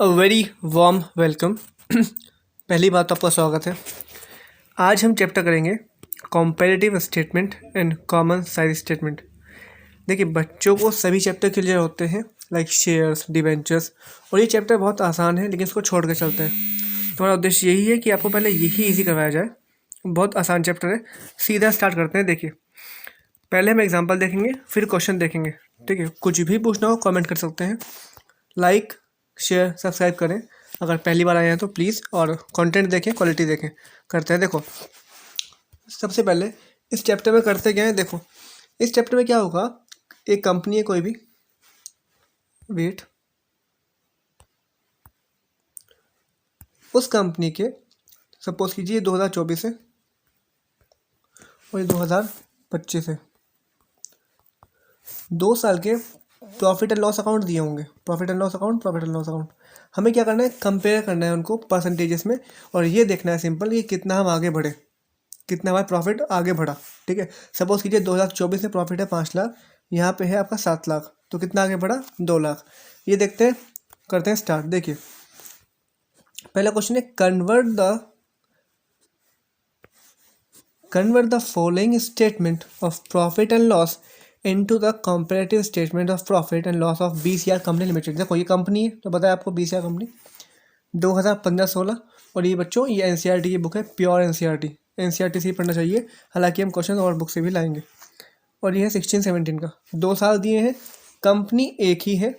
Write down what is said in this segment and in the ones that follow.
A very warm welcome. पहली बात तो आपका स्वागत है। आज हम चैप्टर करेंगे comparative statement and common size statement. देखिए, बच्चों को सभी चैप्टर क्लियर होते हैं लाइक शेयर्स, डिबेंचर्स, और ये चैप्टर बहुत आसान है लेकिन इसको छोड़ के चलते हैं। तो हमारा उद्देश्य यही है कि आपको पहले यही ईजी करवाया जाए। बहुत आसान चैप्टर है, सीधा स्टार्ट करते हैं। देखिए, पहले हम एग्जाम्पल देखेंगे, फिर क्वेश्चन देखेंगे। ठीक है, कुछ भी पूछना हो कमेंट कर सकते हैं। लाइक, शेयर, सब्सक्राइब करें अगर पहली बार आए हैं तो प्लीज़, और कंटेंट देखें, क्वालिटी देखें। करते हैं। देखो, सबसे पहले इस चैप्टर में करते क्या है। देखो, इस चैप्टर में क्या होगा, एक कंपनी है कोई भी, वेट, उस कंपनी के सपोज कीजिए 2024 है और ये 2025 है। 2 साल के प्रॉफिट एंड लॉस अकाउंट दिए होंगे, profit and loss account, profit and loss account. हमें क्या करना है, कंपेयर करना है उनको परसेंटेजेस में, और ये देखना है सिंपल कि कितना हम आगे बढ़े, कितना हमारा प्रॉफिट आगे बढ़ा। ठीक है, सपोज कीजिए 2024 में प्रॉफिट है 5 लाख, यहाँ पे है आपका 7 लाख, तो कितना आगे बढ़ा, 2 लाख। ये देखते हैं, करते हैं स्टार्ट। देखिए, पहला क्वेश्चन है, convert the following statement of profit and loss into the comparative statement of profit and loss of BCR company limited. देखो, ये कंपनी है तो बताया आपको, BCR कंपनी 2015-16। और ये बच्चों, ये NCERT की बुक है, प्योर NCERT से ही पढ़ना चाहिए। हालांकि हम क्वेश्चन और बुक से भी लाएंगे। और ये है 16-17 का, 2 साल दिए हैं, कंपनी एक ही है,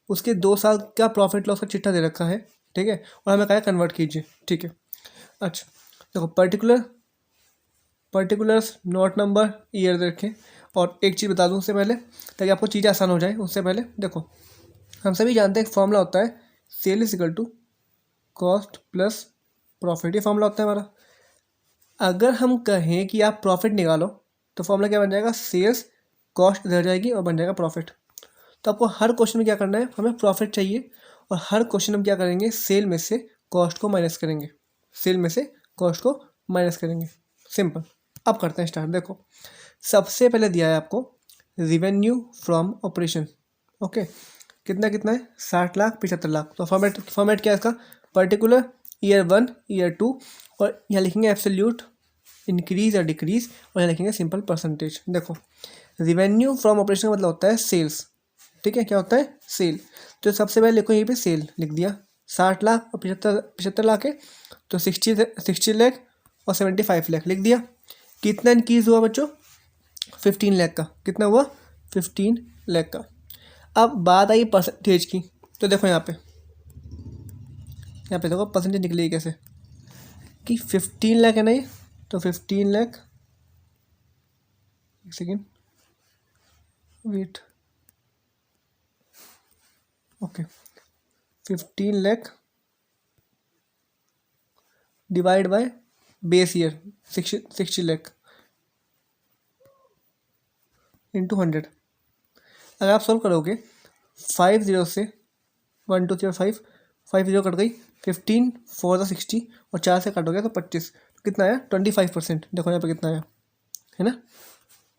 उसके 2 साल का प्रॉफिट लॉस का चिट्ठा दे रखा है। ठीक है, और हमें कहा है कन्वर्ट कीजिए। ठीक है, अच्छा देखो, पर्टिकुलर्स, नोट नंबर, ईयर रखें। और एक चीज़ बता दूं उससे पहले, ताकि आपको चीज़ें आसान हो जाए। उससे पहले देखो, हम सभी जानते हैं एक फॉर्मूला होता है, sale is equal to cost plus profit. ये फॉर्मूला होता है हमारा। अगर हम कहें कि आप प्रॉफिट निकालो तो फॉर्मूला क्या बन जाएगा, सेल्स कॉस्ट इधर जाएगी और बन जाएगा प्रॉफिट। तो आपको हर क्वेश्चन में क्या करना है, हमें प्रॉफिट चाहिए, और हर क्वेश्चन में क्या करेंगे, सेल में से कॉस्ट को माइनस करेंगे, सेल में से कॉस्ट को माइनस करेंगे। सिंपल। अब करते हैं स्टार्ट। देखो, सबसे पहले दिया है आपको रिवेन्यू फ्रॉम ऑपरेशन। ओके, कितना कितना है, 60 लाख, 75 लाख। तो फॉर्मेट क्या है इसका, पर्टिकुलर, ईयर 1, ईयर 2, और यहाँ लिखेंगे एब्सोल्यूट, इंक्रीज या डिक्रीज, और यहाँ लिखेंगे सिंपल परसेंटेज। देखो, रिवेन्यू फ्रॉम ऑपरेशन का मतलब होता है सेल्स। ठीक है, क्या होता है, सेल। तो सबसे पहले लिखो, यहीं पे सेल लिख दिया, 60 लाख और 75 लाख है, तो 60 लाख और 75 लाख लिख दिया। कितना इंक्रीज हुआ बच्चों, 15 लाख का। कितना हुआ, 15 लाख का। अब बात आई परसेंटेज की, तो देखो यहाँ पे देखो परसेंटेज निकलेगी कैसे, कि 15 लाख है ना ये, तो 15 लाख, एक second wait, okay, 15 lakh divide by base year 60 lakh into 100। अगर आप सॉल्व करोगे 5 0 से 1 2 3 5, 5 0 कट गई, 15 4 द 60, और 4 से कट हो गया तो 25। कितना आया, 25%। देखो यहाँ पे कितना आया, है ना,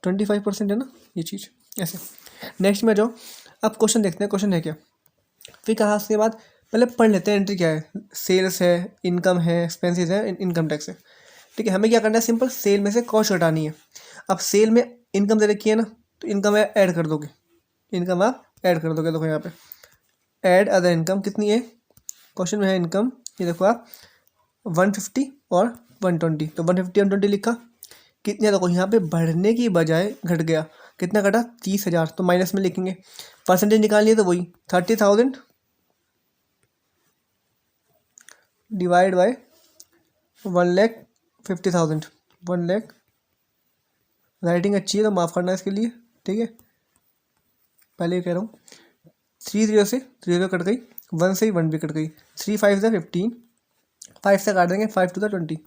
25% है ना ये चीज़। ऐसे नेक्स्ट में जाओ, अब क्वेश्चन देखते हैं, क्वेश्चन है क्या। फिर कहाँ से बाद पहले पढ़ लेते हैं, एंट्री क्या है, सेल्स है, इनकम है, एक्सपेंसेस है, इनकम टैक्स है। ठीक है, हमें क्या करना है, सिंपल सेल में से कॉस्ट हटानी है। अब सेल में इनकम दे रखी है ना, तो इनकम ऐड कर दोगे, इनकम आप ऐड कर दोगे। देखो यहाँ पे ऐड अदर इनकम कितनी है, क्वेश्चन में है इनकम, ये देखो आप 150 और 120, तो 150 120 लिखा। कितने, देखो यहाँ पे बढ़ने की बजाय घट गया, कितना घटा, 30,000, तो माइनस में लिखेंगे। परसेंटेज निकालनी है तो वही 30,000 डिवाइड बाय 1,50,000, 1 लाख। राइटिंग अच्छी है तो माफ़ करना इसके लिए। ठीक है, पहले कह रहा हूँ, 3 0 से 3 0 कट गई, 1 से ही 1 भी कट गई, 3 5 से 15, 5 से काट देंगे, 5 2 20।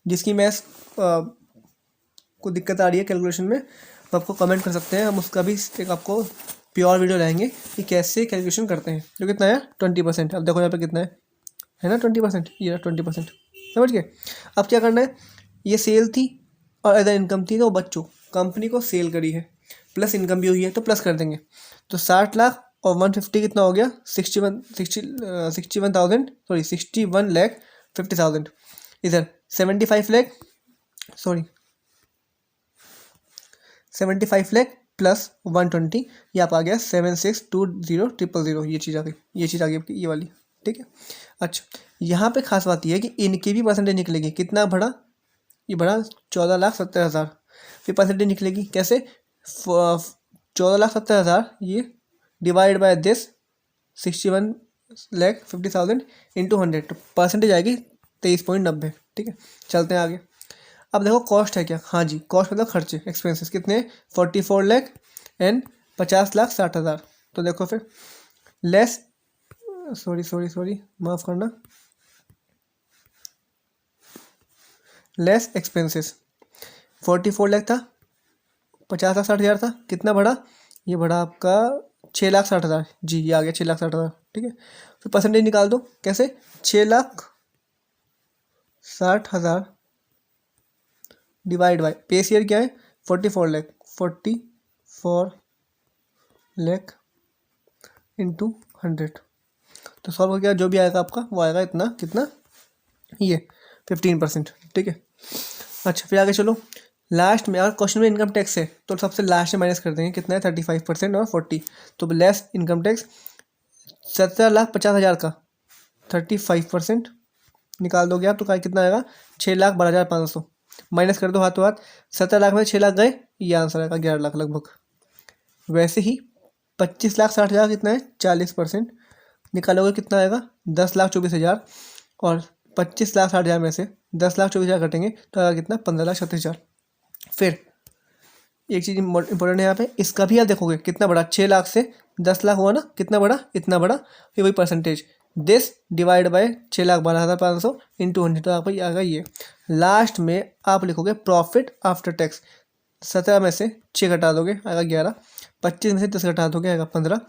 जिसकी मैथ्स को दिक्कत आ रही है कैलकुलेशन में, तो आपको कमेंट कर सकते हैं, हम उसका भी एक आपको प्योर वीडियो लाएंगे कि कैसे कैलकुलेशन करते हैं। जो कितना है, 20%। अब देखो यहाँ पे कितना है ना, 20%, ये 20%, समझ गए। अब क्या करना है, ये सेल थी और अदर इनकम थी, तो बच्चों कंपनी को सेल करी है, प्लस इनकम भी हुई है, तो प्लस कर देंगे। तो 60 लाख और 150 कितना हो गया 61,50,000 इधर 75 लाख प्लस 120 ये आप आ गया 7620,000 ये चीज़ आ गई आपकी ये वाली। ठीक है। अच्छा यहाँ पे खास बात ये है कि इनकी भी परसेंटेज निकलेगी। कितना बढ़ा, ये बढ़ा 14,70,000। फिर परसेंटेज निकलेगी कैसे, 14,70,000 ये डिवाइड बाय दिस 61,50,000 इंटू 100 तो परसेंटेज आएगी 23.90। ठीक है। चलते हैं आगे। अब देखो कॉस्ट है क्या, हाँ जी कॉस्ट मतलब खर्चे, एक्सपेंसेस कितने 44 लाख एंड 50,60,000। तो देखो फिर लेस सॉरी माफ़ करना, लेस एक्सपेंसेस 44 लाख था, 50,60,000 था, कितना बढ़ा, ये बढ़ा आपका 6,60,000। जी ये आ गया 6,60,000। ठीक है। फिर परसेंटेज निकाल दो कैसे, 6,60,000 डिवाइड बाय बेस ईयर क्या है 44 लाख इंटू 100 तो सॉल्व हो गया। जो भी आएगा आपका वो आएगा इतना, कितना ये 15%। ठीक है। अच्छा फिर आगे चलो, लास्ट में अगर क्वेश्चन में इनकम टैक्स है तो सबसे लास्ट में माइनस कर देंगे, कितना है 35% और 40 तो लेस इनकम टैक्स 17,50,000 का 35% निकाल दोगे आप तो कितना आएगा 6,12,500 माइनस कर दो हाथों हाथ, 17 लाख में 6 लाख गए, ये आंसर आएगा 11 लाख लगभग। वैसे ही 25,60,000 कितना है 40% निकालोगे कितना आएगा 10,24,000 और 25,60,000 में से 10,24,000 घटेंगे तो आएगा कितना 15,36,000। फिर एक चीज़ इंपॉर्टेंट है यहाँ पे, इसका भी आप देखोगे कितना बड़ा 6 लाख से 10 लाख हुआ ना, कितना बड़ा इतना बड़ा, फिर वही percentage this divide by 6,12,500 into 100 तो आपको आएगा ये। लास्ट में आप लिखोगे प्रॉफिट आफ्टर टैक्स, 17 में से 6 घटा दोगे आएगा 11, 25 में से 10 घटा दोगे आएगा 15,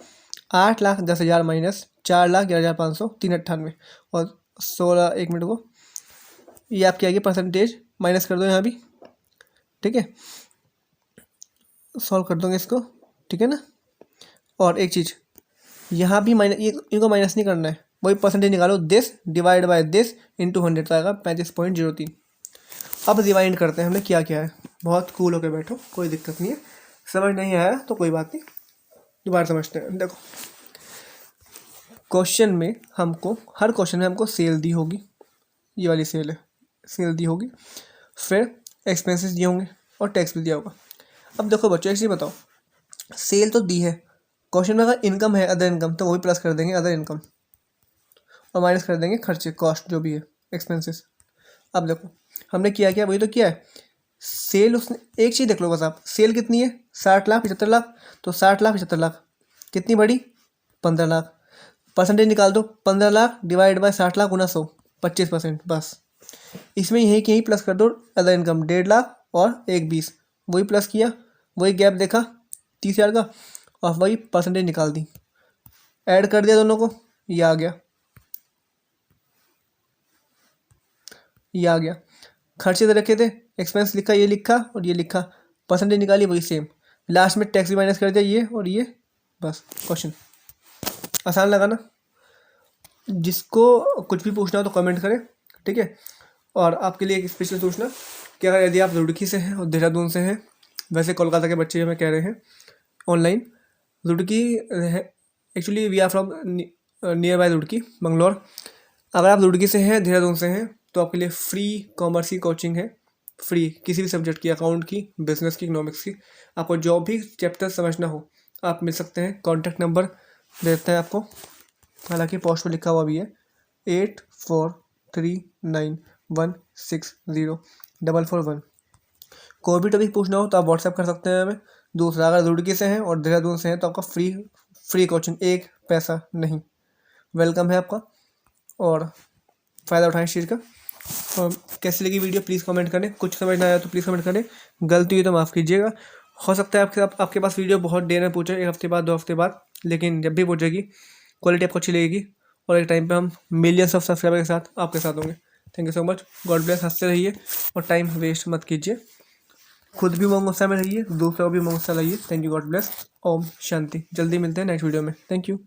8,10,000 माइनस 4,11,500 398 और 16 एक मिनट को ये आपकी आएगी परसेंटेज, माइनस कर दो यहाँ भी। ठीक है, सॉल्व कर दोगे इसको। ठीक है ना। और एक चीज़ यहाँ भी माइनस, ये इनको माइनस नहीं करना है, वही परसेंटेज निकालो this divide by this into 100 तो आएगा 35.03। अब रिवाइंड करते हैं हमने क्या क्या है, बहुत कूल होकर बैठो कोई दिक्कत नहीं है, समझ नहीं आया तो कोई बात नहीं दोबारा समझते हैं। देखो क्वेश्चन में हमको, हर क्वेश्चन में हमको सेल दी होगी, ये वाली सेल है, सेल दी होगी, फिर एक्सपेंसेस दिए होंगे और टैक्स भी दिया होगा। अब देखो बच्चों एक चीज़ बताओ, सेल तो दी है, क्वेश्चन में अगर इनकम है अदर इनकम तो वही प्लस कर देंगे अदर इनकम और माइनस कर देंगे खर्चे कॉस्ट जो भी है एक्सपेंसेस। अब देखो हमने किया क्या, वही तो किया है, सेल उसने, एक चीज़ देख लो बस आप, सेल कितनी है 60,75,00,000 तो 60,75,00,000 कितनी बड़ी 15 लाख, परसेंटेज निकाल दो 15 लाख डिवाइड बाय 60 लाख गुना 100 25% बस। इसमें यही कि यही प्लस कर दो अदर इनकम 1.5 लाख और 1,20 वही प्लस किया, वही गैप देखा 30,000 का और वही परसेंटेज निकाल दी, ऐड कर दिया दोनों को, ये आ गया, ये आ गया। खर्चे तो रखे थे, एक्सपेंस लिखा, ये लिखा और ये लिखा, परसेंटेज निकाली वही सेम, लास्ट में टैक्स भी माइनस कर दिया ये और ये, बस क्वेश्चन आसान लगा ना। जिसको कुछ भी पूछना हो तो कमेंट करें। ठीक है। और आपके लिए एक स्पेशल सूचना कि अगर यदि आप रुड़की से हैं और देहरादून से हैं, वैसे कोलकाता के बच्चे हमें कह रहे हैं online, Roorkee actually we are from nearby Roorkee Bangalore. अगर आप रुड़की से हैं देहरादून से हैं तो आपके लिए फ्री कॉमर्स की कोचिंग है, फ्री किसी भी सब्जेक्ट की, अकाउंट की, बिजनेस की, इकोनॉमिक्स की, आपको जो भी चैप्टर समझना हो आप मिल सकते हैं। कॉन्टैक्ट नंबर देते हैं आपको, हालांकि पोस्ट पर लिखा हुआ भी है 8439160441। कोई भी टॉपिक पूछना हो तो आप व्हाट्सएप कर सकते हैं हमें। दूसरा, अगर रुड़की से हैं और देहरादून से हैं तो आपका फ्री कोचिंग, एक पैसा नहीं, वेलकम है आपका और फ़ायदा उठाएं इस चीज़ का। और कैसी लगी वीडियो प्लीज़ कमेंट करें, कुछ समझ ना आया तो प्लीज़ कमेंट करें, गलती हुई तो माफ़ कीजिएगा। हो सकता है आपके पास वीडियो बहुत देर में पूछे, 1 हफ्ते बाद 2 हफ्ते बाद, लेकिन जब भी पूछेगी क्वालिटी आपको अच्छी लगेगी और एक टाइम पे हम मिलियंस ऑफ सब्सक्राइबर के साथ आपके साथ होंगे। Thank you so much, God bless, हंसते रहिए और टाइम वेस्ट मत कीजिए। खुद भी उमंग उत्साह में रहिए, दूसरों को भी उमंग उत्साह लाइए। Thank you, God bless. Om Shanti. जल्दी मिलते हैं नेक्स्ट वीडियो में। Thank you.